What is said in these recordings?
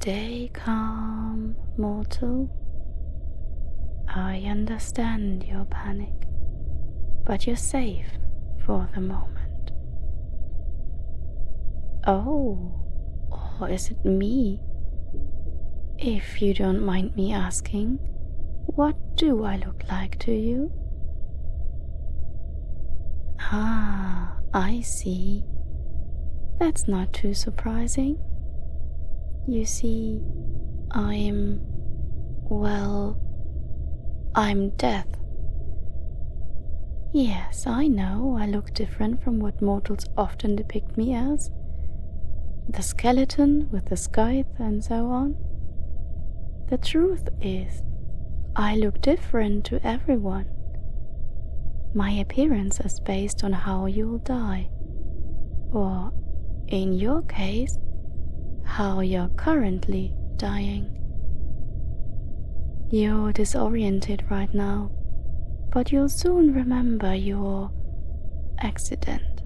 Stay calm, mortal. I understand your panic, but you're safe for the moment. Oh, or is it me? If you don't mind me asking, what do I look like to you? Ah, I see. That's not too surprising. You see, I'm death. Yes, I know I look different from what mortals often depict me as. The skeleton with the scythe and so on. The truth is, I look different to everyone. My appearance is based on how you'll die, or, in your case, how you're currently dying. You're disoriented right now, but you'll soon remember your accident.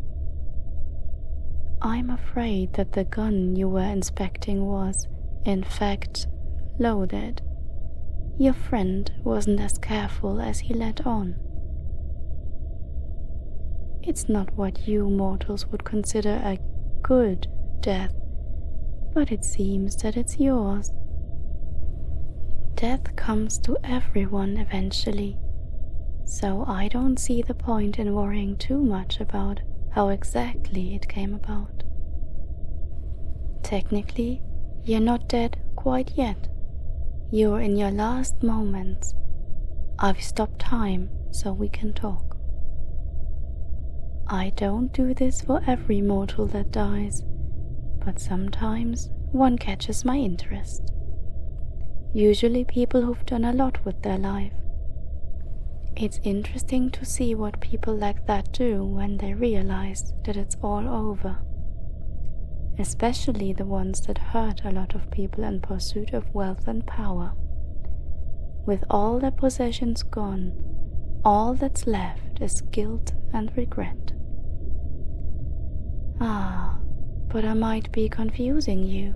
I'm afraid that the gun you were inspecting was, in fact, loaded. Your friend wasn't as careful as he let on. It's not what you mortals would consider a good death, but it seems that it's yours. Death comes to everyone eventually, so I don't see the point in worrying too much about how exactly it came about. Technically, you're not dead quite yet. You're in your last moments. I've stopped time so we can talk. I don't do this for every mortal that dies, but sometimes one catches my interest. Usually people who've done a lot with their life. It's interesting to see what people like that do when they realize that it's all over. Especially the ones that hurt a lot of people in pursuit of wealth and power. With all their possessions gone, all that's left is guilt and regret. Ah, but I might be confusing you.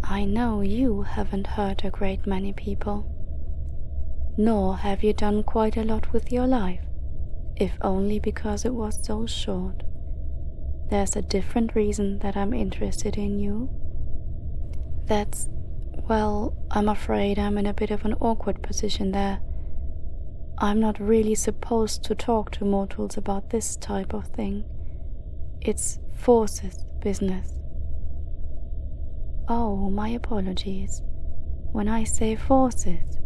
I know you haven't hurt a great many people. Nor have you done quite a lot with your life, if only because it was so short. There's a different reason that I'm interested in you. I'm afraid I'm in a bit of an awkward position there. I'm not really supposed to talk to mortals about this type of thing. It's forces business. Oh, my apologies. When I say forces,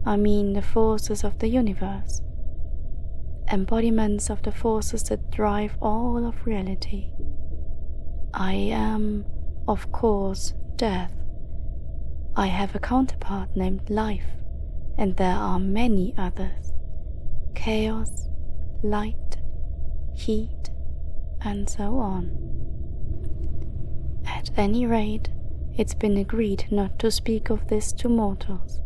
I mean the forces of the universe. Embodiments of the forces that drive all of reality. I am, of course, death. I have a counterpart named life, and there are many others. Chaos, light, heat, and so on. At any rate, it's been agreed not to speak of this to mortals.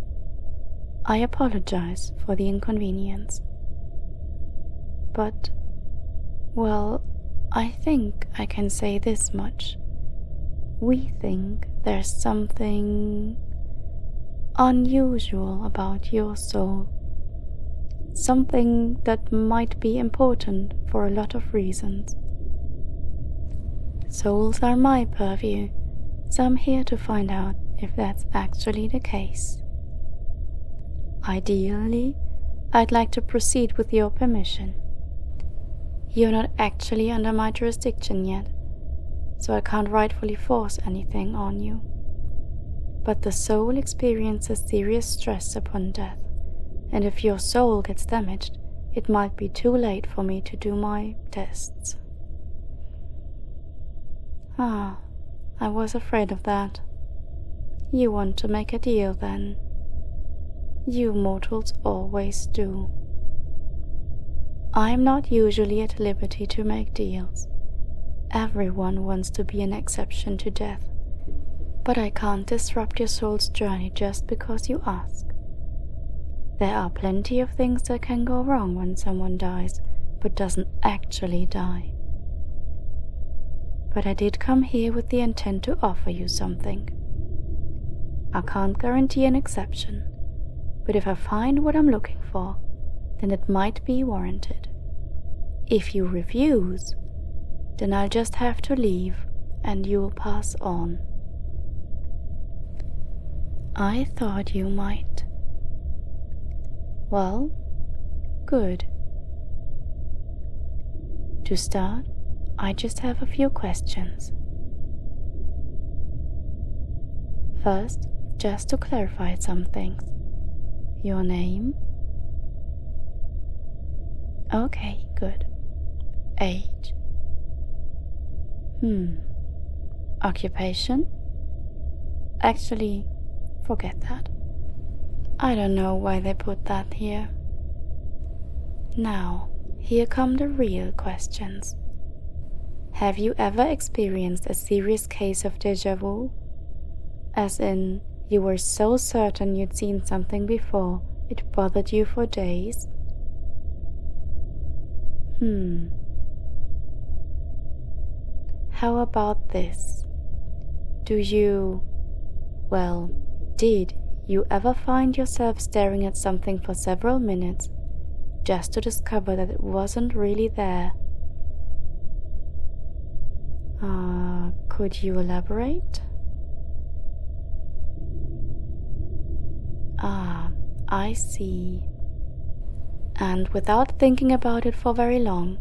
I apologize for the inconvenience. But, I think I can say this much. We think there's something unusual about your soul. Something that might be important for a lot of reasons. Souls are my purview, so I'm here to find out if that's actually the case. Ideally, I'd like to proceed with your permission. You're not actually under my jurisdiction yet, so I can't rightfully force anything on you. But the soul experiences serious stress upon death, and if your soul gets damaged, it might be too late for me to do my tests. Ah, I was afraid of that. You want to make a deal then? You mortals always do. I'm not usually at liberty to make deals. Everyone wants to be an exception to death, but I can't disrupt your soul's journey just because you ask. There are plenty of things that can go wrong when someone dies, but doesn't actually die. But I did come here with the intent to offer you something. I can't guarantee an exception, but if I find what I'm looking for, then it might be warranted. If you refuse, then I'll just have to leave and you'll pass on. I thought you might. Well, good. To start, I just have a few questions. First, just to clarify some things. Your name? Okay, good. Age? Occupation? Actually, forget that. I don't know why they put that here. Now, here come the real questions. Have you ever experienced a serious case of déjà vu? As in, you were so certain you'd seen something before, it bothered you for days? How about this? Did you ever find yourself staring at something for several minutes just to discover that it wasn't really there? Could you elaborate? I see. And without thinking about it for very long,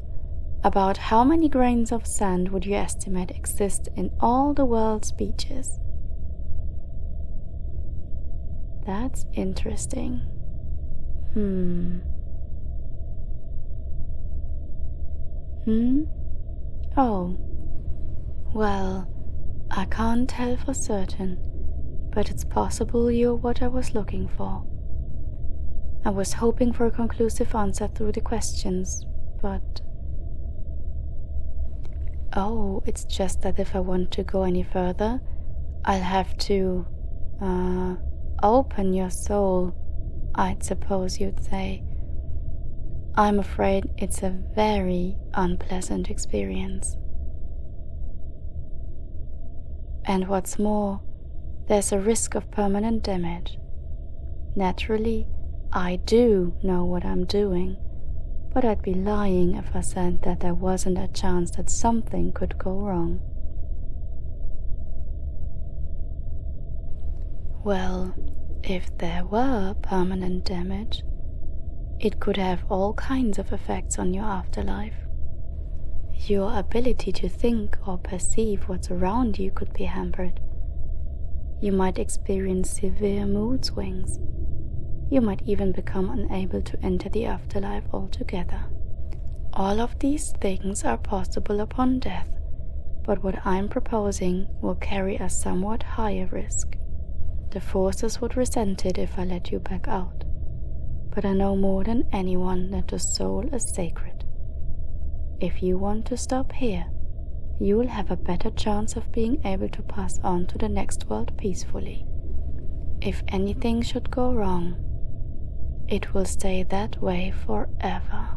about how many grains of sand would you estimate exist in all the world's beaches? That's interesting. Oh, well, I can't tell for certain, but it's possible you're what I was looking for. I was hoping for a conclusive answer through the questions, but... Oh, it's just that if I want to go any further, I'll have to, open your soul, I'd suppose you'd say. I'm afraid it's a very unpleasant experience. And what's more, there's a risk of permanent damage. Naturally, I do know what I'm doing, but I'd be lying if I said that there wasn't a chance that something could go wrong. Well, if there were permanent damage, it could have all kinds of effects on your afterlife. Your ability to think or perceive what's around you could be hampered. You might experience severe mood swings. You might even become unable to enter the afterlife altogether. All of these things are possible upon death, but what I'm proposing will carry a somewhat higher risk. The forces would resent it if I let you back out, but I know more than anyone that the soul is sacred. If you want to stop here, you will have a better chance of being able to pass on to the next world peacefully. If anything should go wrong, it will stay that way forever.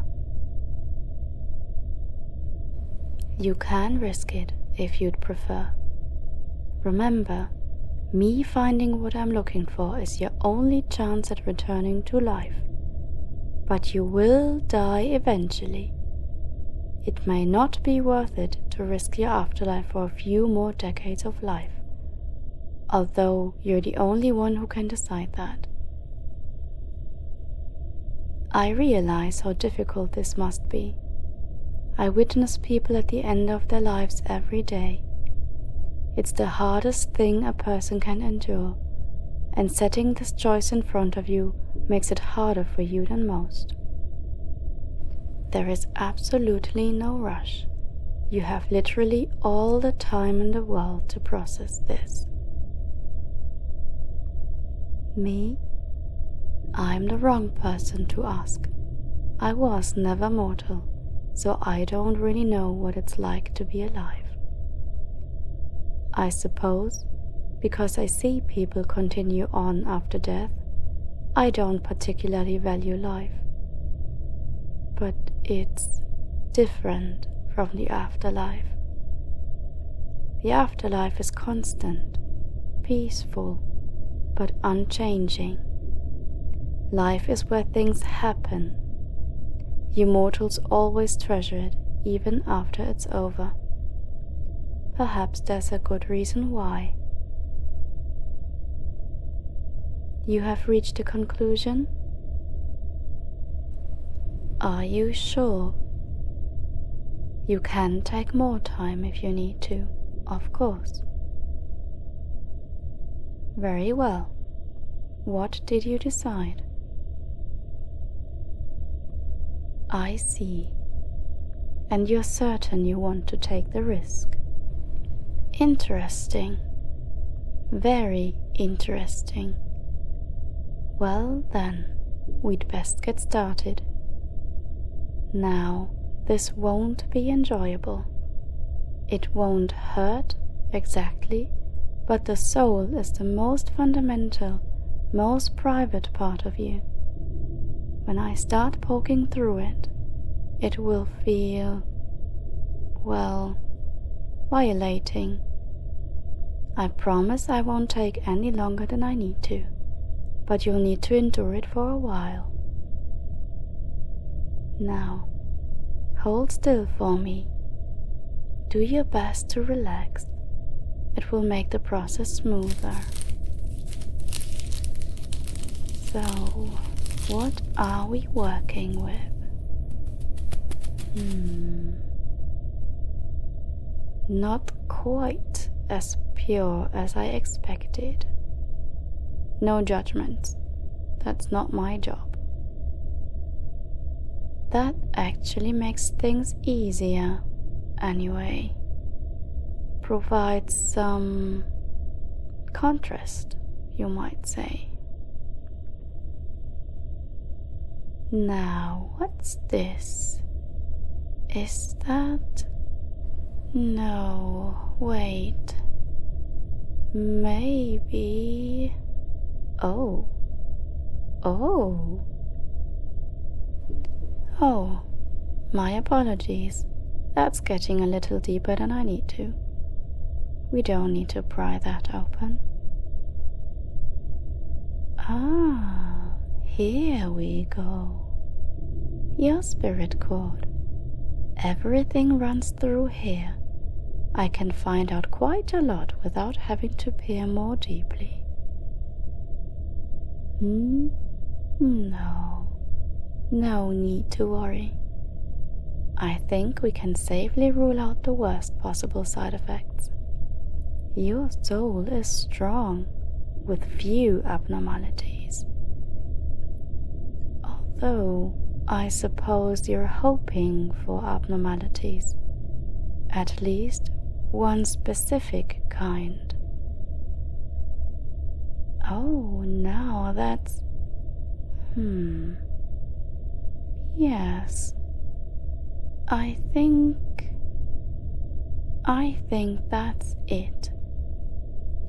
You can risk it if you'd prefer. Remember, me finding what I'm looking for is your only chance at returning to life. But you will die eventually. It may not be worth it to risk your afterlife for a few more decades of life, although you're the only one who can decide that. I realize how difficult this must be. I witness people at the end of their lives every day. It's the hardest thing a person can endure, and setting this choice in front of you makes it harder for you than most. There is absolutely no rush. You have literally all the time in the world to process this. Me? I'm the wrong person to ask. I was never mortal, so I don't really know what it's like to be alive. I suppose, because I see people continue on after death, I don't particularly value life. But it's different from the afterlife. The afterlife is constant, peaceful, but unchanging. Life is where things happen. You mortals always treasure it, even after it's over. Perhaps there's a good reason why. You have reached a conclusion? Are you sure? You can take more time if you need to, of course. Very well. What did you decide? I see. And you're certain you want to take the risk. Interesting. Very interesting. Well then, we'd best get started. Now, this won't be enjoyable. It won't hurt exactly, but the soul is the most fundamental, most private part of you. When I start poking through it, it will feel, well, violating. I promise I won't take any longer than I need to, but you'll need to endure it for a while. Now, hold still for me. Do your best to relax. It will make the process smoother. So, what are we working with? Not quite as pure as I expected. No judgments. That's not my job. That actually makes things easier, anyway. Provides some contrast, you might say. Now, what's this? Is that... No, wait. Maybe... Oh, my apologies. That's getting a little deeper than I need to. We don't need to pry that open. Ah, here we go. Your spirit cord. Everything runs through here. I can find out quite a lot without having to peer more deeply. No need to worry. I think we can safely rule out the worst possible side effects. Your soul is strong, with few abnormalities. Although, I suppose you're hoping for abnormalities. At least one specific kind. Oh, now that's... Yes. I think that's it.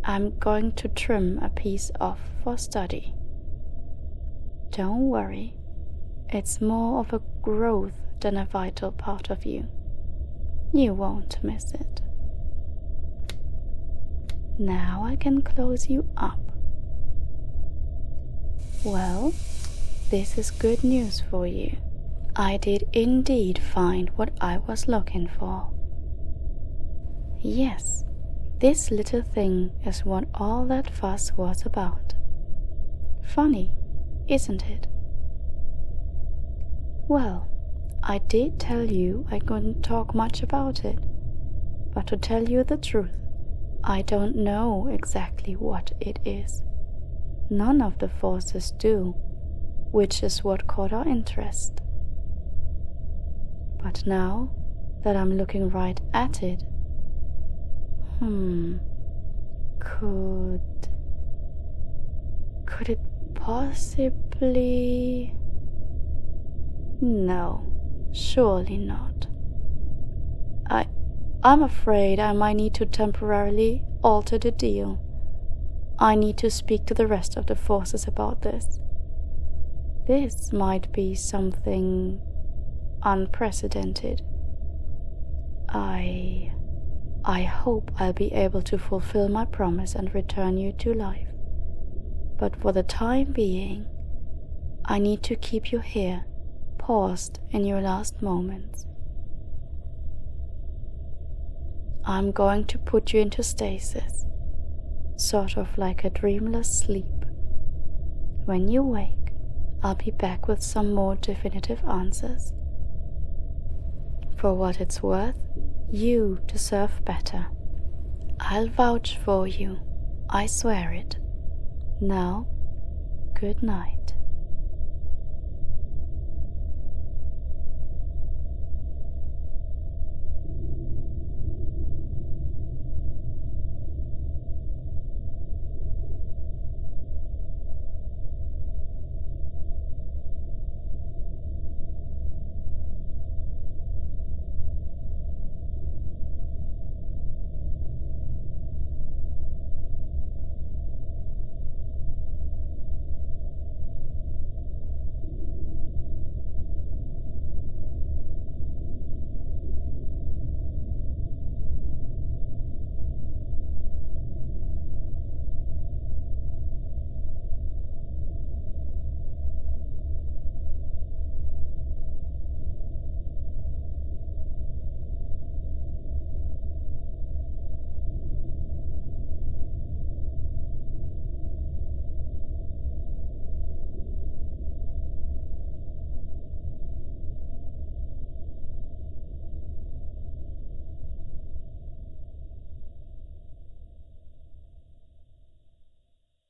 I'm going to trim a piece off for study. Don't worry. It's more of a growth than a vital part of you. You won't miss it. Now I can close you up. Well, this is good news for you. I did indeed find what I was looking for. Yes, this little thing is what all that fuss was about. Funny, isn't it? Well, I did tell you I couldn't talk much about it, but to tell you the truth, I don't know exactly what it is. None of the forces do, which is what caught our interest. But now that I'm looking right at it, could it possibly... No, surely not. I'm afraid I might need to temporarily alter the deal. I need to speak to the rest of the forces about this. This might be something unprecedented. I hope I'll be able to fulfill my promise and return you to life. but for the time being, I need to keep you here, paused in your last moments. I'm going to put you into stasis, sort of like a dreamless sleep. When you wake, I'll be back with some more definitive answers. For what it's worth, you deserve better. I'll vouch for you, I swear it. Now, good night.